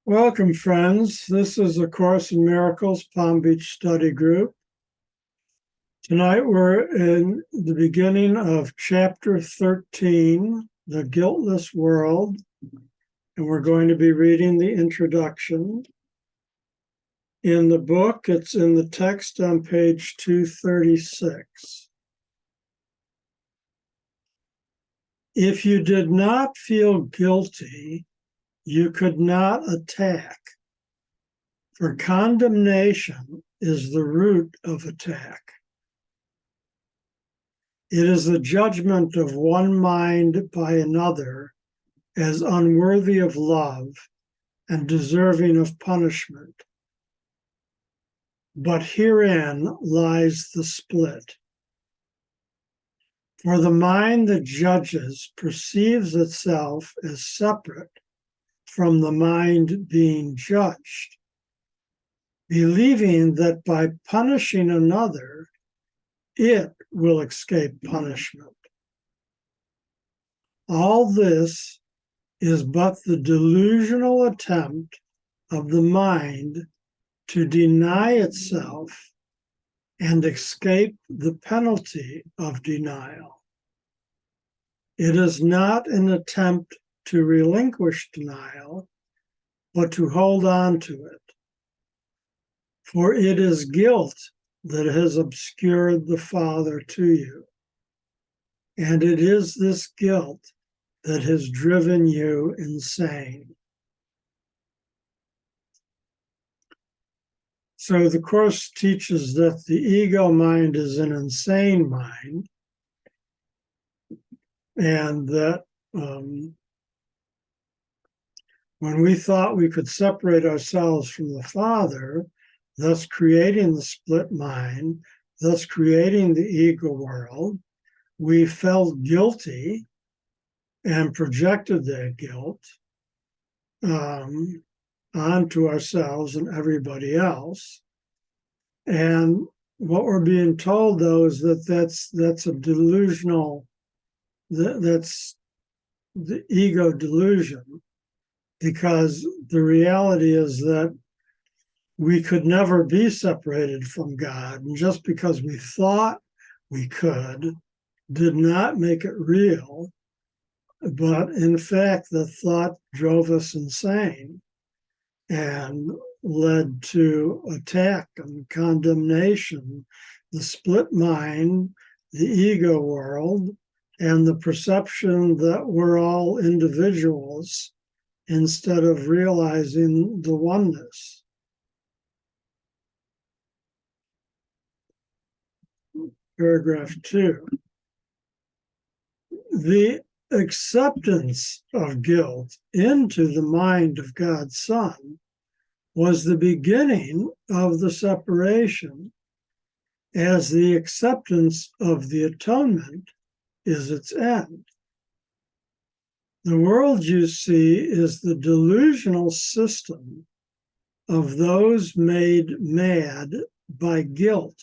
Welcome, friends. This is A Course in Miracles Palm Beach Study Group. Tonight we're in the beginning of Chapter 13, The Guiltless World, and we're going to be reading the introduction. In the book, it's in the text on page 236. If you did not feel guilty, you could not attack. For condemnation is the root of attack. It is the judgment of one mind by another as unworthy of love and deserving of punishment. But herein lies the split. For the mind that judges perceives itself as separate from the mind being judged, believing that by punishing another, it will escape punishment. All this is but the delusional attempt of the mind to deny itself and escape the penalty of denial. It is not an attempt to relinquish denial, but to hold on to it. For it is guilt that has obscured the Father to you, and it is this guilt that has driven you insane. So the Course teaches that the ego mind is an insane mind, and that when we thought we could separate ourselves from the Father, thus creating the split mind, thus creating the ego world, we felt guilty and projected that guilt onto ourselves and everybody else. And what we're being told, though, is that that's a delusional, that's the ego delusion, because the reality is that we could never be separated from God. And just because we thought we could did not make it real. But in fact, the thought drove us insane and led to attack and condemnation, the split mind, the ego world, and the perception that we're all individuals instead of realizing the oneness. Paragraph 2. The acceptance of guilt into the mind of God's Son was the beginning of the separation, as the acceptance of the atonement is its end. The world you see is the delusional system of those made mad by guilt.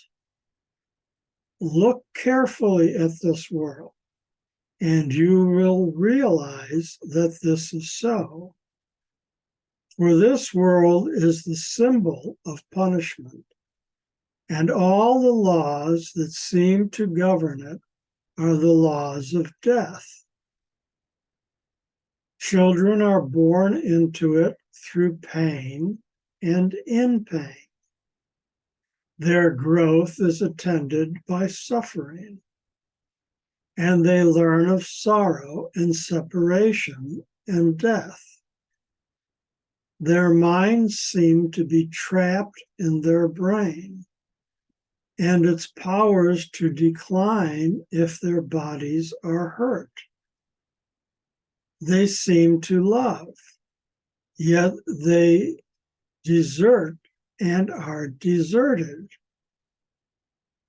Look carefully at this world, and you will realize that this is so. For this world is the symbol of punishment, and all the laws that seem to govern it are the laws of death. Children are born into it through pain and in pain. Their growth is attended by suffering, and they learn of sorrow and separation and death. Their minds seem to be trapped in their brain, and its powers to decline if their bodies are hurt. They seem to love, yet they desert and are deserted.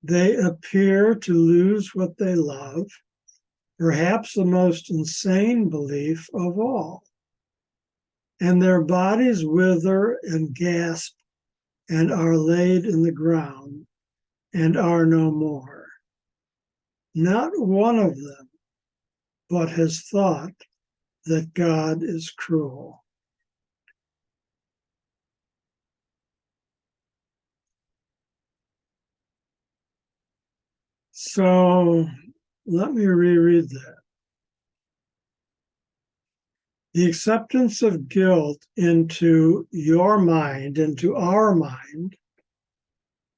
They appear to lose what they love, perhaps the most insane belief of all. And their bodies wither and gasp and are laid in the ground and are no more. Not one of them but has thought that God is cruel. So let me reread that. The acceptance of guilt into your mind, into our mind,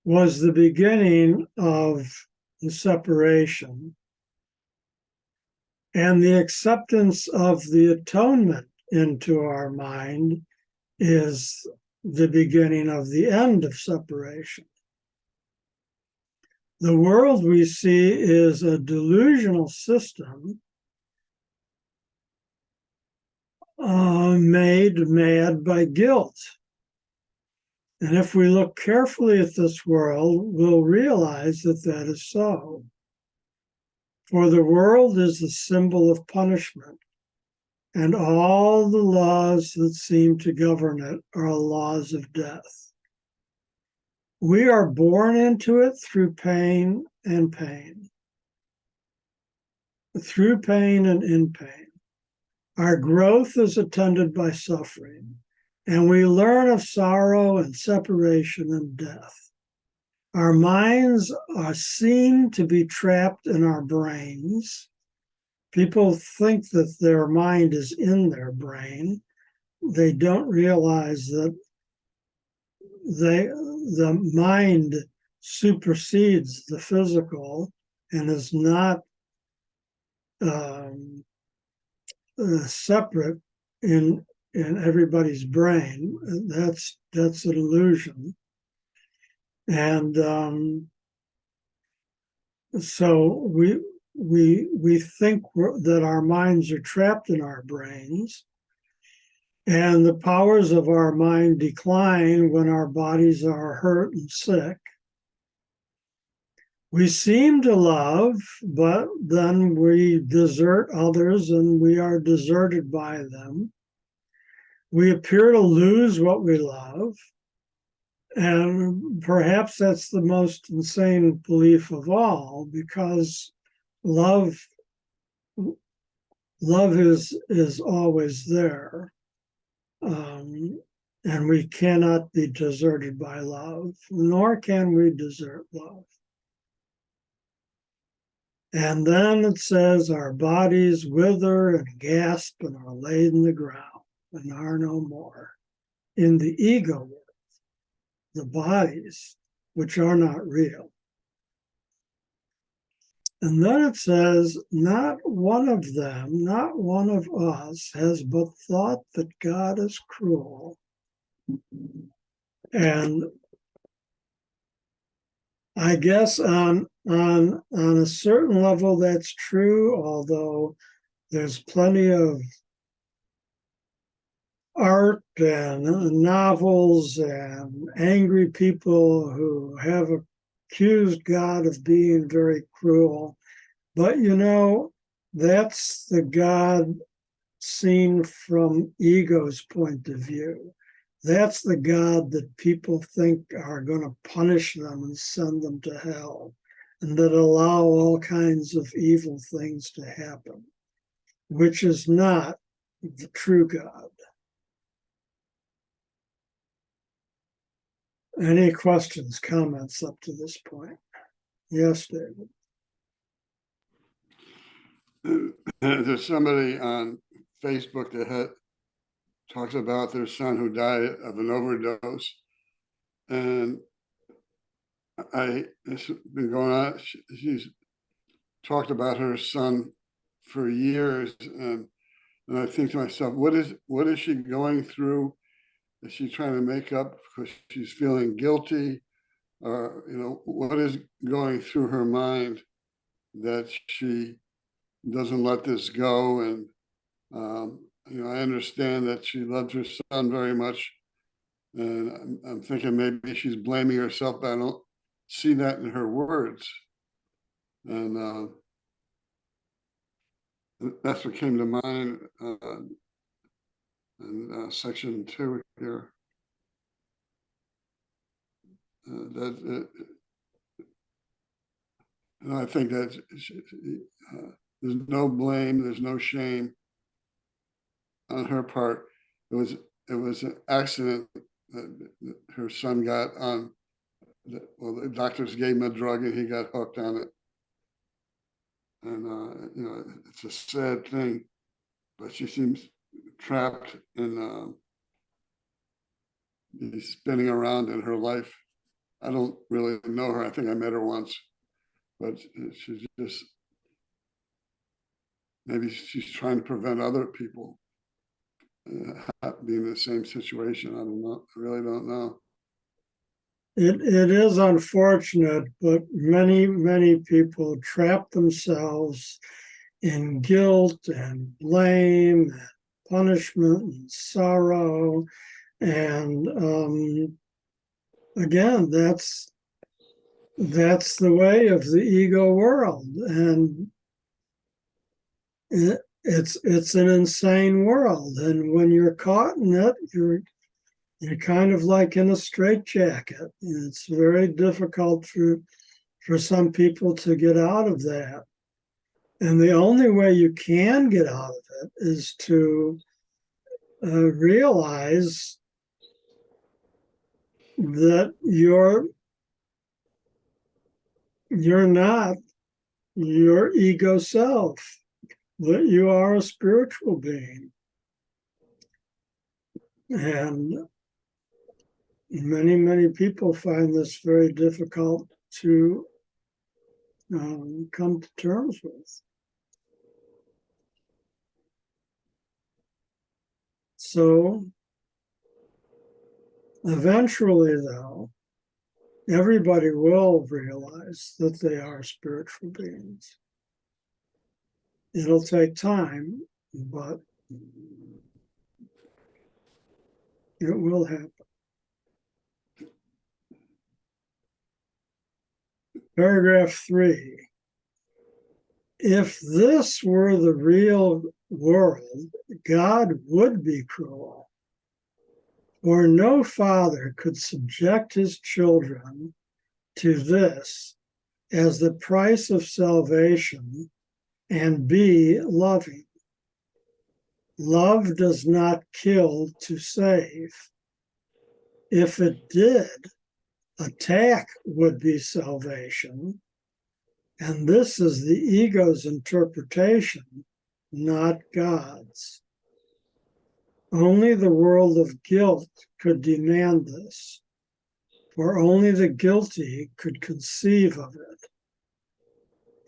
was the beginning of the separation. And the acceptance of the atonement into our mind is the beginning of the end of separation. The world we see is a delusional system made mad by guilt. And if we look carefully at this world, we'll realize that that is so. For the world is a symbol of punishment, and all the laws that seem to govern it are laws of death. We are born into it through pain and pain, through pain and in pain. Our growth is attended by suffering, and we learn of sorrow and separation and death. Our minds are seen to be trapped in our brains. People think that their mind is in their brain. They don't realize that the mind supersedes the physical and is not separate in everybody's brain. That's an illusion. And so we think that our minds are trapped in our brains, and the powers of our mind decline when our bodies are hurt and sick. We seem to love, but then we desert others and we are deserted by them. We appear to lose what we love. And perhaps that's the most insane belief of all, because love is always there. And we cannot be deserted by love, nor can we desert love. And then it says, our bodies wither and gasp and are laid in the ground and are no more. In the ego world, the bodies, which are not real. And then it says, not one of them, not one of us has but thought that God is cruel. And I guess on a certain level that's true, although there's plenty of art and novels and angry people who have accused God of being very cruel. But that's the God seen from ego's point of view. That's the God that people think are going to punish them and send them to hell, and that allow all kinds of evil things to happen, which is not the true God. Any questions, comments up to this point? Yes, David. There's somebody on Facebook that talks about their son who died of an overdose, and it's been going on. She's talked about her son for years, and I think to myself, what is she going through? Is she trying to make up because she's feeling guilty, or what is going through her mind that she doesn't let this go? And I understand that she loved her son very much, and I'm thinking maybe she's blaming herself, but I don't see that in her words. And that's what came to mind in section 2 here. And I think that there's no blame, there's no shame on her part. It was an accident that her son got on. The doctors gave him a drug and he got hooked on it. And, it's a sad thing, but she seems trapped in, spinning around in her life. I don't really know her. I think I met her once, but she's just, maybe she's trying to prevent other people being in the same situation. I don't know. I really don't know. It is unfortunate, but many people trap themselves in guilt and blame and punishment and sorrow. And again, that's the way of the ego world. And it's an insane world. And when you're caught in it, you're kind of like in a straitjacket. It's very difficult for some people to get out of that. And the only way you can get out of it is to realize that you're not your ego self, that you are a spiritual being. And many people find this very difficult to come to terms with. So eventually, though, everybody will realize that they are spiritual beings. It'll take time, but it will happen. Paragraph 3. If this were the real world, God would be cruel, for no father could subject his children to this as the price of salvation and be loving. Love does not kill to save. If it did, attack would be salvation. And this is the ego's interpretation, not God's. Only the world of guilt could demand this, for only the guilty could conceive of it.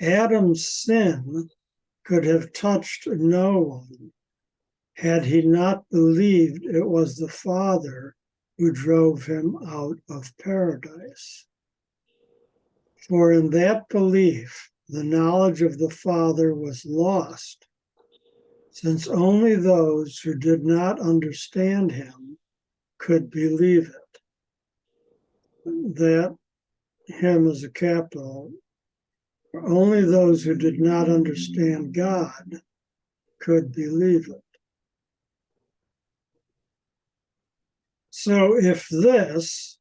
Adam's sin could have touched no one had he not believed it was the Father who drove him out of paradise. For in that belief, the knowledge of the Father was lost, since only those who did not understand him could believe it. That him is a capital. For only those who did not understand God could believe it. So if this,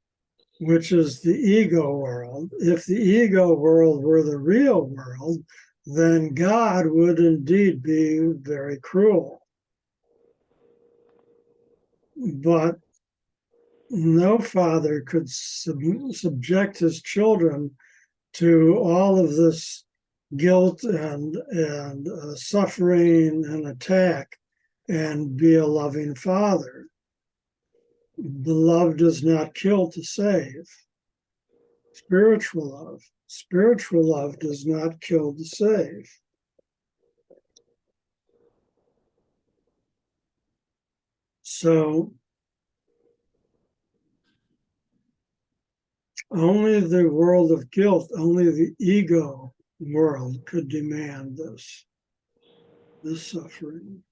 which is the ego world, if the ego world were the real world, then God would indeed be very cruel. But no father could subject his children to all of this guilt and suffering and attack and be a loving father. The love does not kill to save. Spiritual love does not kill to save. So only the world of guilt, only the ego world could demand this suffering.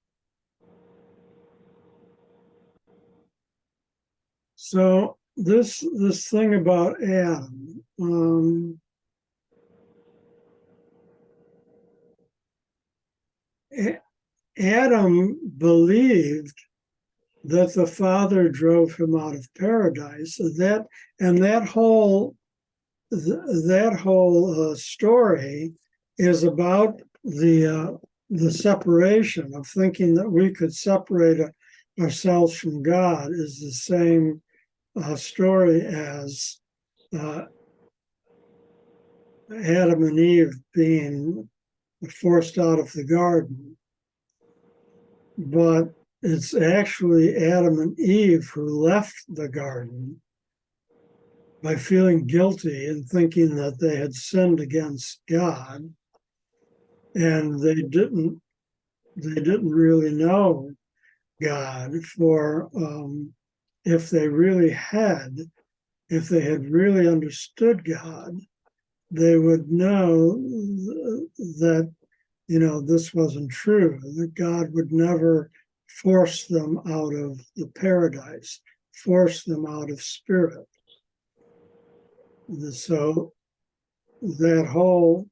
So this thing about Adam, Adam believed that the Father drove him out of paradise. That whole story is about the separation of thinking that we could separate ourselves from God is the same story as Adam and Eve being forced out of the garden. But it's actually Adam and Eve who left the garden by feeling guilty and thinking that they had sinned against God, and they didn't really know God. For if they had really understood God, they would know that this wasn't true, that God would never force them out of the paradise, force them out of spirit. So that whole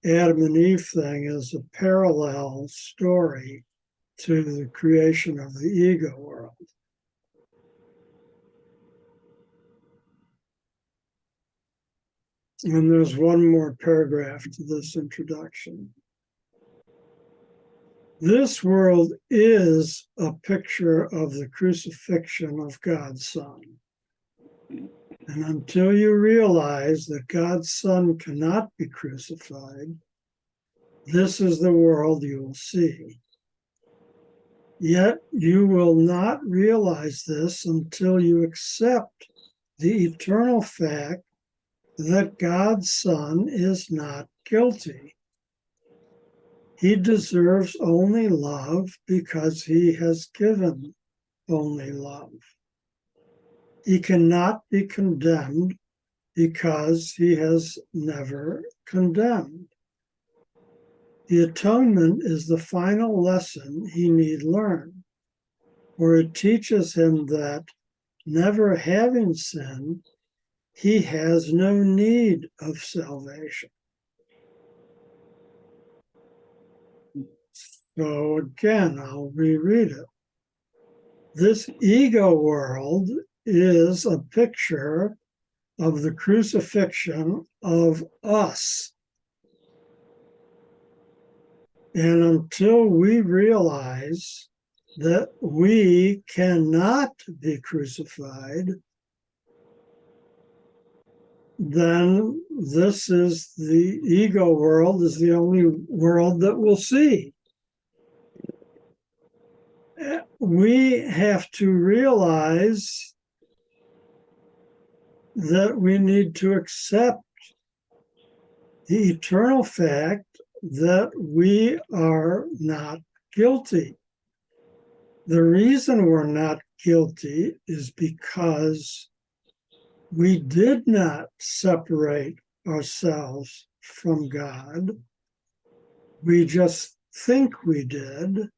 Adam and Eve thing is a parallel story to the creation of the ego world. And there's one more paragraph to this introduction. This world is a picture of the crucifixion of God's Son. And until you realize that God's Son cannot be crucified, this is the world you will see. Yet you will not realize this until you accept the eternal fact that God's Son is not guilty. He deserves only love because he has given only love. He cannot be condemned because he has never condemned. The atonement is the final lesson he need learn, for it teaches him that, never having sinned, he has no need of salvation. So again, I'll reread it. This ego world is a picture of the crucifixion of us. And until we realize that we cannot be crucified, then this is the ego world, is the only world that we'll see. We have to realize that we need to accept the eternal fact that we are not guilty. The reason we're not guilty is because we did not separate ourselves from God. We just think we did.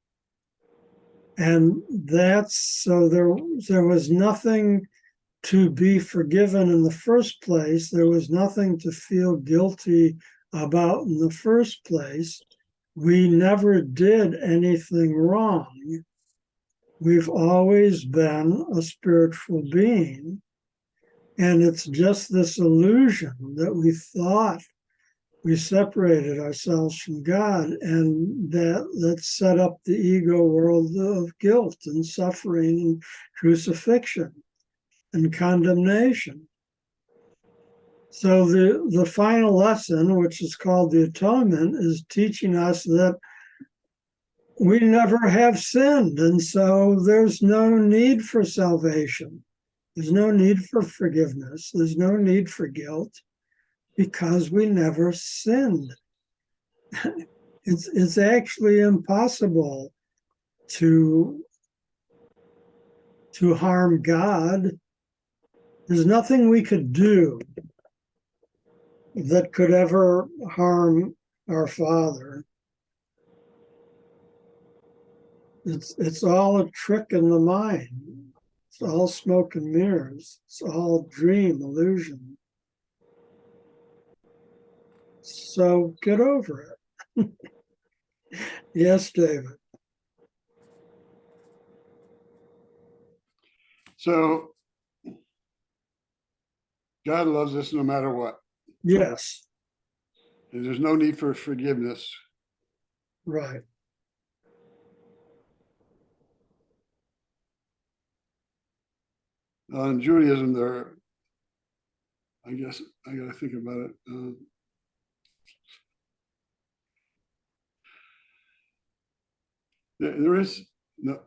And so there was nothing to be forgiven in the first place. There was nothing to feel guilty about in the first place. We never did anything wrong. We've always been a spiritual being. And it's just this illusion that we thought we separated ourselves from God, and that set up the ego world of guilt and suffering and crucifixion and condemnation. So the final lesson, which is called the atonement, is teaching us that we never have sinned, and so there's no need for salvation. There's no need for forgiveness. There's no need for guilt because we never sinned. It's actually impossible to harm God. There's nothing we could do that could ever harm our Father. It's all a trick in the mind. It's all smoke and mirrors. It's all dream, illusion. So get over it. Yes, David. So God loves us no matter what. Yes. And there's no need for forgiveness. Right. In Judaism, I guess I got to think about it. there is no,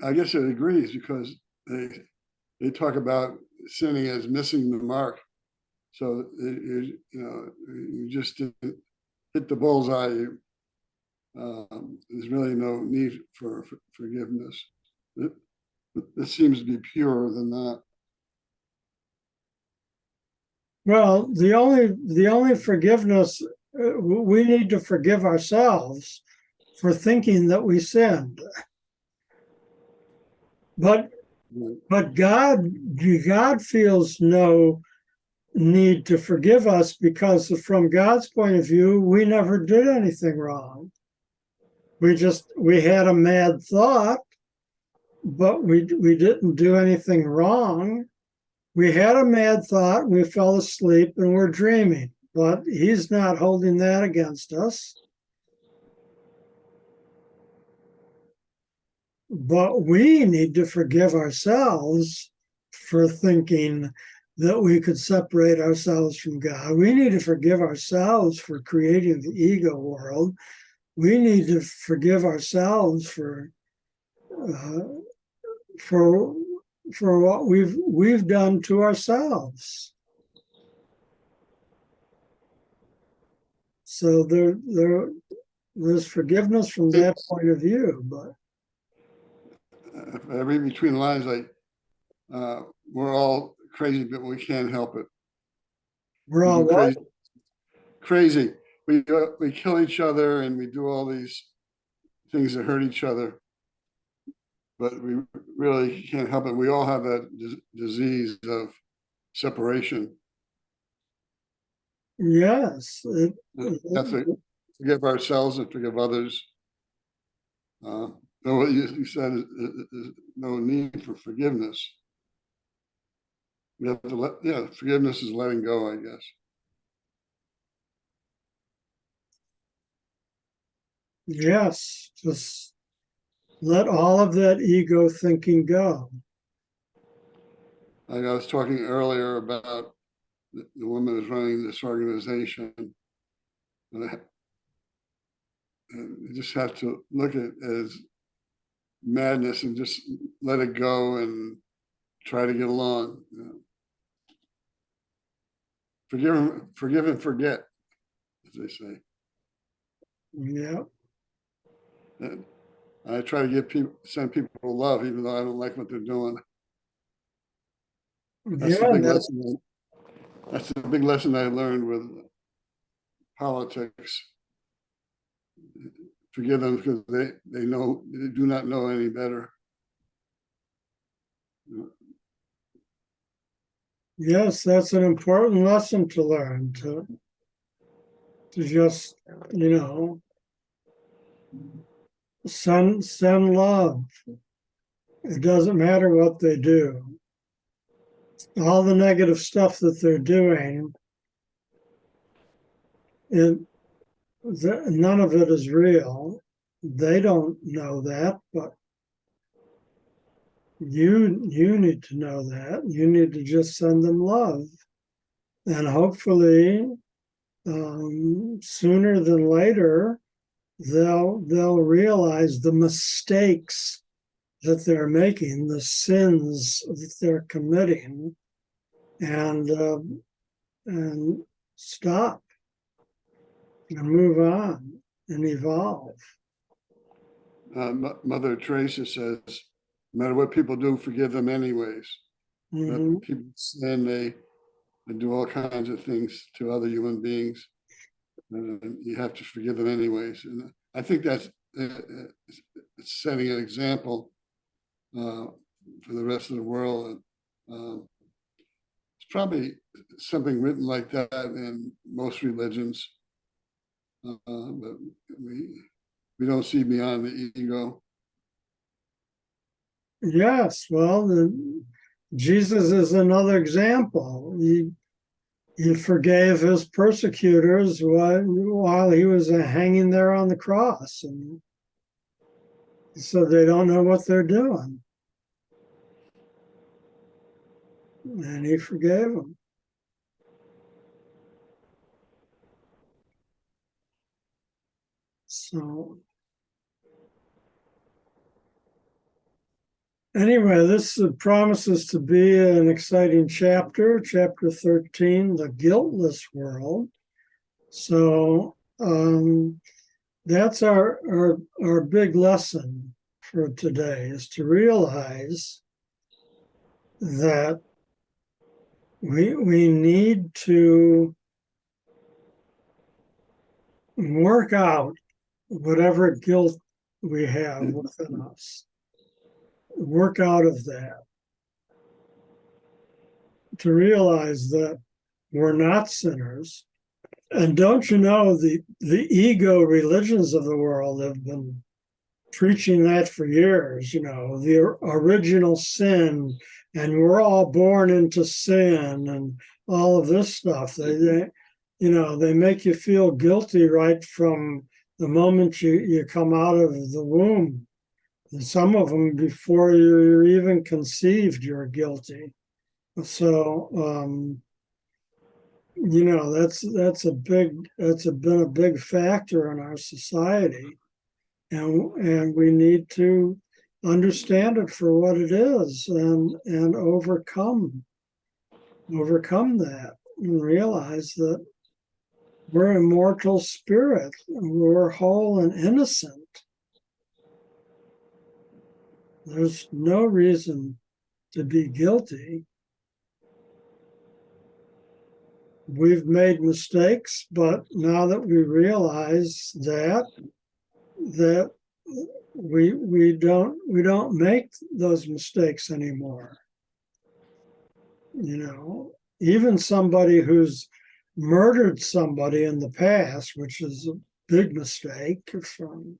I guess it agrees because they talk about sinning as missing the mark. So you just didn't hit the bullseye. There's really no need for forgiveness. It seems to be purer than that. Well, the only forgiveness, we need to forgive ourselves for thinking that we sinned. But God feels no need to forgive us because from God's point of view, we never did anything wrong. We had a mad thought, but we didn't do anything wrong. We had a mad thought, we fell asleep and we're dreaming, but he's not holding that against us. But we need to forgive ourselves for thinking that we could separate ourselves from God. We need to forgive ourselves for creating the ego world. We need to forgive ourselves for what we've done to ourselves. So there's forgiveness from that point of view, but I read between the lines, like we're all crazy, but we can't help it. we're all what? Crazy. We kill each other and we do all these things that hurt each other, but we really can't help it. We all have that disease of separation. Yes. That's to forgive ourselves and forgive others. What you said is no need for forgiveness. We have to forgiveness is letting go, I guess. Yes, just let all of that ego thinking go. Like I was talking earlier about the woman who's running this organization. And you just have to look at it as madness and just let it go and try to get along. Forgive and forget, as they say. Yeah. And I try to send people love, even though I don't like what they're doing. That's the big lesson. That's the big lesson I learned with politics. Forgive them because they do not know any better. Yes, that's an important lesson to learn, to just, send love. It doesn't matter what they do. All the negative stuff that they're doing, none of it is real. They don't know that, but you need to know that. You need to just send them love, and hopefully, sooner than later, they'll realize the mistakes that they're making, the sins that they're committing, and stop and move on and evolve. Mother Teresa says, no matter what people do, forgive them anyways. Mm-hmm. People sin, they do all kinds of things to other human beings. You have to forgive them anyways. And I think that's setting an example for the rest of the world. It's probably something written like that in most religions, but we don't see beyond the ego. Yes, well, Jesus is another example. He forgave his persecutors while he was hanging there on the cross, and so they don't know what they're doing. And he forgave them. So anyway, this promises to be an exciting chapter, chapter 13, the guiltless world. So that's our big lesson for today, is to realize that we need to work out whatever guilt we have within us. Work out of that. To realize that we're not sinners. And don't you know, the ego religions of the world have been preaching that for years, the original sin, and we're all born into sin and all of this stuff. They make you feel guilty right from the moment you come out of the womb. And some of them, before you're even conceived, you're guilty. So, that's been a big factor in our society. And we need to understand it for what it is and overcome that and realize that we're immortal spirit. We're whole and innocent. There's no reason to be guilty. We've made mistakes, but now that we realize that we don't make those mistakes anymore. Even somebody who's murdered somebody in the past, which is a big mistake from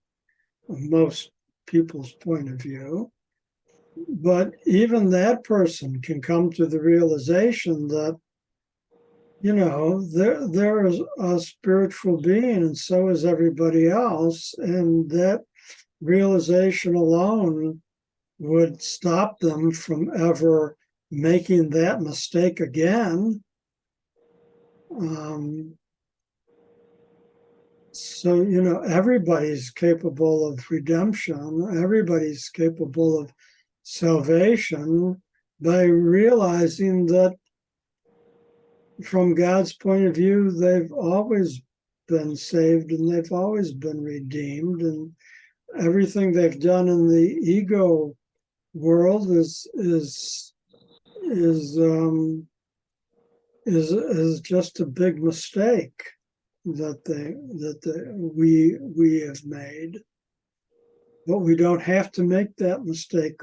most people's point of view, but even that person can come to the realization that there is a spiritual being, and so is everybody else, and that realization alone would stop them from ever making that mistake again. So everybody's capable of redemption. Everybody's capable of salvation by realizing that from God's point of view, they've always been saved and they've always been redeemed, and everything they've done in the ego world is just a big mistake that we have made. But we don't have to make that mistake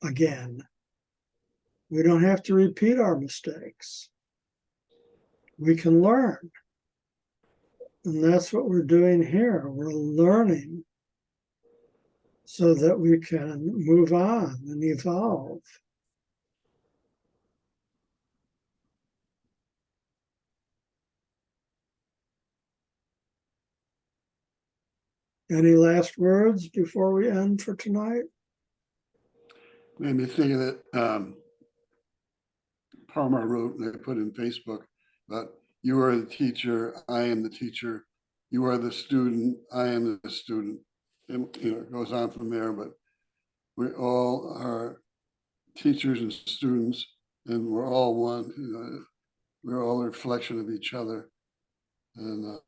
again. We don't have to repeat our mistakes. We can learn. And that's what we're doing here. We're learning so that we can move on and evolve. Any last words before we end for tonight? Made me think of that Palmer wrote, they put in Facebook, that you are the teacher, I am the teacher. You are the student, I am the student. And it goes on from there, but we all are teachers and students, and we're all one. We're all a reflection of each other, and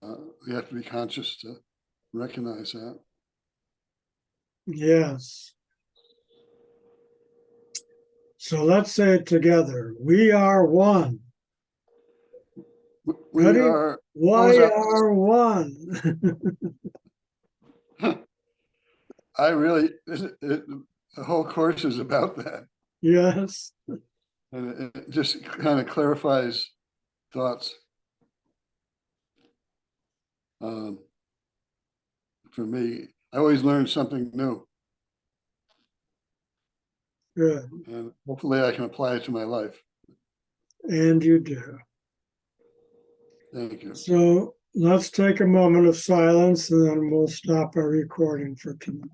we have to be conscious to recognize that. Yes. So let's say it together. We are one. We Ready? are. We are one. I really, the whole course is about that. Yes. And it just kind of clarifies thoughts. For me, I always learn something new. Good. And hopefully I can apply it to my life. And you do. Thank you. So let's take a moment of silence and then we'll stop our recording for tonight.